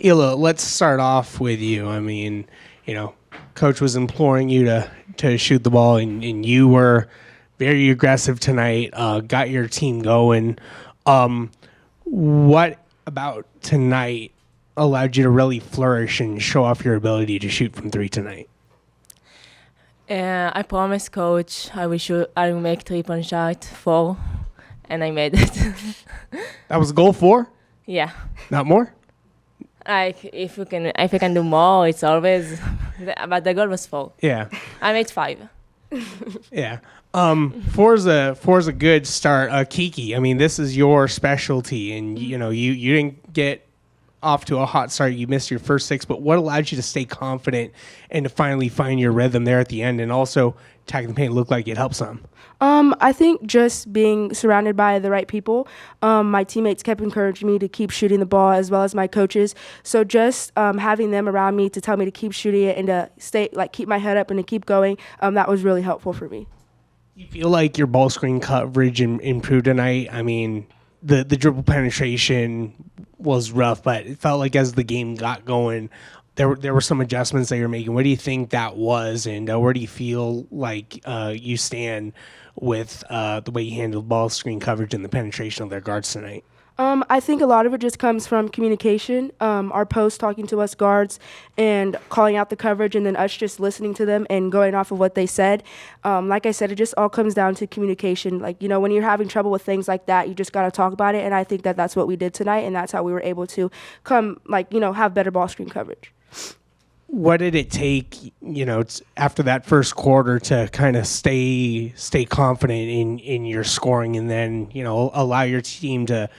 Hila, let's start off with you. I mean, Coach was imploring you to shoot the ball, and you were very aggressive tonight, got your team going. What about tonight allowed you to really flourish and show off your ability to shoot from three tonight? I promised coach I will make 3-point shot 4, and I made it. That was goal 4? Yeah. Not more? Like if you can do more, it's always. But the goal was 4. Yeah. I made 5. Yeah. Four's a good start. KiKi, I mean, this is your specialty, and you didn't get off to a hot start. You missed your first 6, but what allowed you to stay confident and to finally find your rhythm there at the end, and also attacking the paint looked like it helped some? I think just being surrounded by the right people. My teammates kept encouraging me to keep shooting the ball, as well as my coaches. So just having them around me to tell me to keep shooting it and to keep my head up and to keep going, that was really helpful for me. You feel like your ball screen coverage improved tonight? I mean, the dribble penetration was rough, but it felt like as the game got going, there were some adjustments that you're making. What do you think that was, and where do you feel like you stand with the way you handled ball screen coverage and the penetration of their guards tonight? I think a lot of it just comes from communication. Our post talking to us guards and calling out the coverage, and then us just listening to them and going off of what they said. Like I said, it just all comes down to communication. When you're having trouble with things like that, you just got to talk about it. And I think that that's what we did tonight, and that's how we were able to have better ball screen coverage. What did it take, after that first quarter to kind of stay confident in your scoring, and then, allow your team to,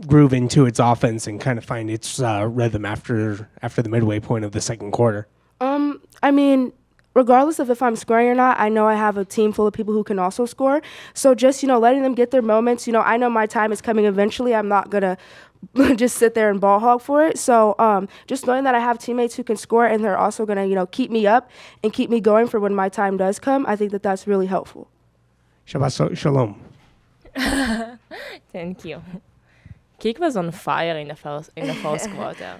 groove into its offense and kind of find its rhythm after the midway point of the second quarter? I mean, regardless of if I'm scoring or not, I know I have a team full of people who can also score. So just, letting them get their moments. I know my time is coming eventually. I'm not going to just sit there and ball hog for it. So just knowing that I have teammates who can score and they're also going to, keep me up and keep me going for when my time does come, I think that that's really helpful. Shabbat shalom. Thank you. KiKi was on fire in the first quarter.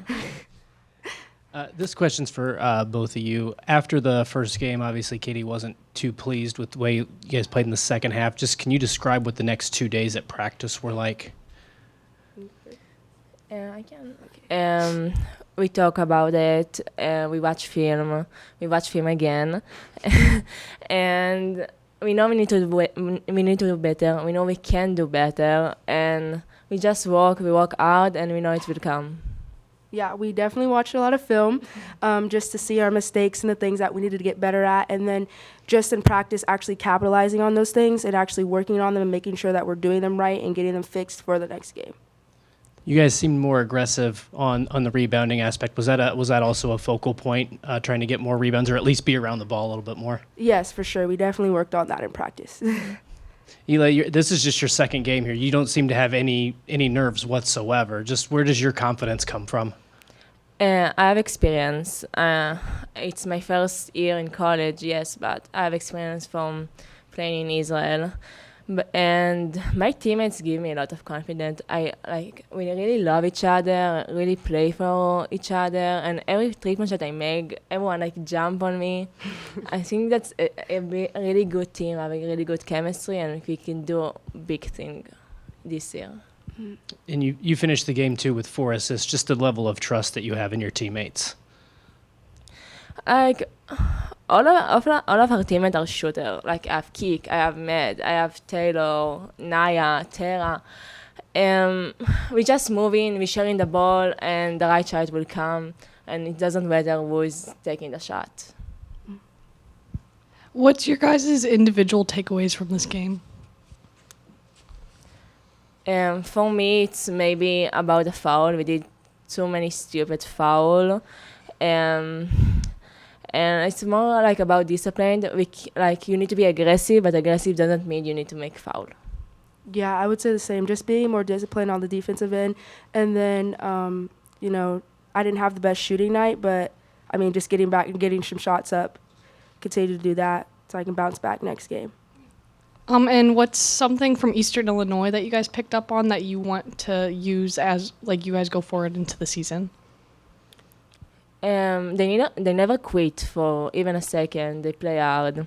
This question's for both of you. After the first game, obviously Katie wasn't too pleased with the way you guys played in the second half. Just can you describe what the next 2 days at practice were like? I can. We talk about it. We watch film. We watch film again, and we know we need to do better. We know we can do better, and we just work. We work hard, and we know it will come. Yeah, we definitely watched a lot of film just to see our mistakes and the things that we needed to get better at, and then just in practice actually capitalizing on those things and actually working on them and making sure that we're doing them right and getting them fixed for the next game. You guys seemed more aggressive on the rebounding aspect. Was that also a focal point, trying to get more rebounds or at least be around the ball a little bit more? Yes, for sure. We definitely worked on that in practice. Hila, this is just your second game here. You don't seem to have any nerves whatsoever. Just where does your confidence come from? I have experience. It's my first year in college, yes, but I have experience from playing in Israel. And my teammates give me a lot of confidence. We really love each other, really play for each other, and every treatment that I make, everyone jump on me. I think that's a really good team, have a really good chemistry, and we can do big thing this year. And you finished the game too with 4 assists. Just the level of trust that you have in your teammates. All of our teammates are shooters. I have Kik, I have Med, I have Taylor, Naya, Tara. We just move in, we sharing the ball, and the right shot will come, and it doesn't matter who is taking the shot. What's your guys' individual takeaways from this game? For me, it's maybe about the foul. We did too many stupid foul. And it's more about discipline. You need to be aggressive, but aggressive doesn't mean you need to make foul. Yeah, I would say the same. Just being more disciplined on the defensive end. And then, I didn't have the best shooting night, but, just getting back and getting some shots up, continue to do that so I can bounce back next game. And what's something from Eastern Illinois that you guys picked up on that you want to use as, you guys go forward into the season? They never quit for even a second. They play hard,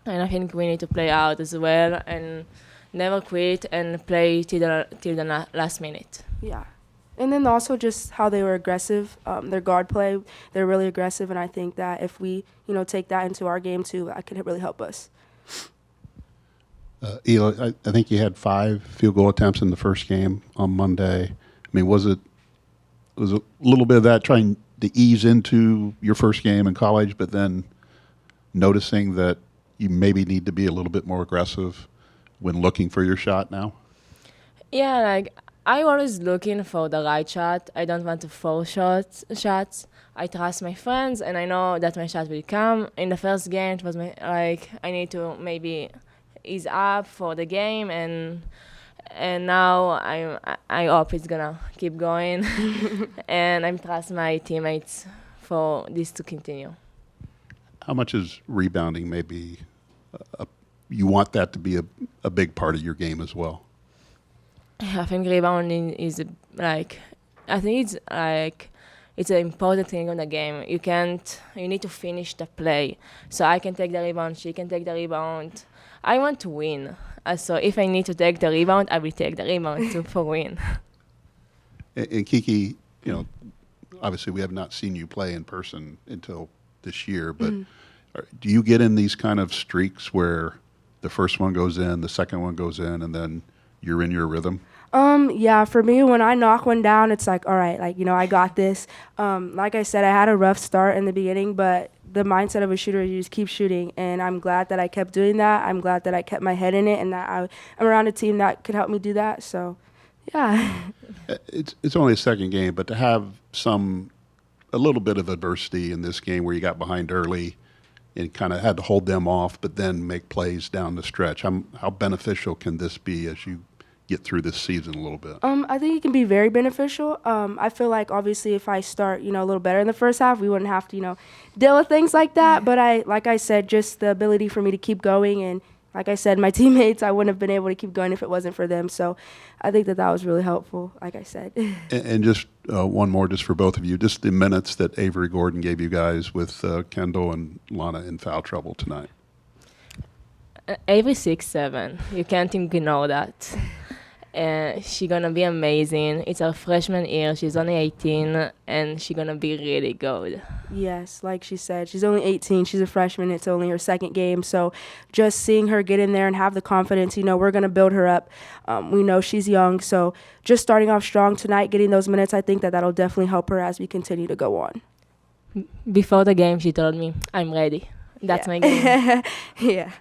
and I think we need to play hard as well and never quit and play till the last minute. Yeah. And then also just how they were aggressive, their guard play, they're really aggressive, and I think that if we, take that into our game too, that could really help us. Hila, I think you had 5 field goal attempts in the first game on Monday. I mean, was a little bit of that trying to ease into your first game in college, but then noticing that you maybe need to be a little bit more aggressive when looking for your shot now? Yeah, like I always looking for the right shot. I don't want to force shots. I trust my friends, and I know that my shot will come. In the first game, it was I need to maybe ease up for the game, and now I hope it's gonna keep going, and I trust my teammates for this to continue. How much is rebounding maybe you want that to be a big part of your game as well? I think rebounding is it's an important thing in the game. You need to finish the play. So I can take the rebound, she can take the rebound. I want to win. So if I need to take the rebound, I will take the rebound for win. And KiKi, obviously we have not seen you play in person until this year, but do you get in these kind of streaks where the first one goes in, the second one goes in, and then you're in your rhythm? Yeah, for me, when I knock one down, it's like, all right, I got this. Like I said, I had a rough start in the beginning, but the mindset of a shooter is you just keep shooting, and I'm glad that I kept doing that. I'm glad that I kept my head in it, and that I'm around a team that could help me do that. So, yeah. It's only a second game, but to have a little bit of adversity in this game where you got behind early and kind of had to hold them off, but then make plays down the stretch, how beneficial can this be as you get through this season a little bit? I think it can be very beneficial. I feel like obviously if I start, a little better in the first half, we wouldn't have to, deal with things like that. But like I said, just the ability for me to keep going, and like I said, my teammates, I wouldn't have been able to keep going if it wasn't for them. So I think that was really helpful, like I said. And just one more, just for both of you, just the minutes that Avery Gordon gave you guys with Kendall and Lana in foul trouble tonight. Avery 6'7". You can't ignore that. She's gonna be amazing. It's her freshman year. She's only 18, and she's gonna be really good. Yes, like she said, she's only 18. She's a freshman. It's only her second game. So just seeing her get in there and have the confidence, we're gonna build her up. We know she's young, so just starting off strong tonight, getting those minutes, I think that'll definitely help her as we continue to go on. Before the game, she told me, "I'm ready. That's my game." Yeah.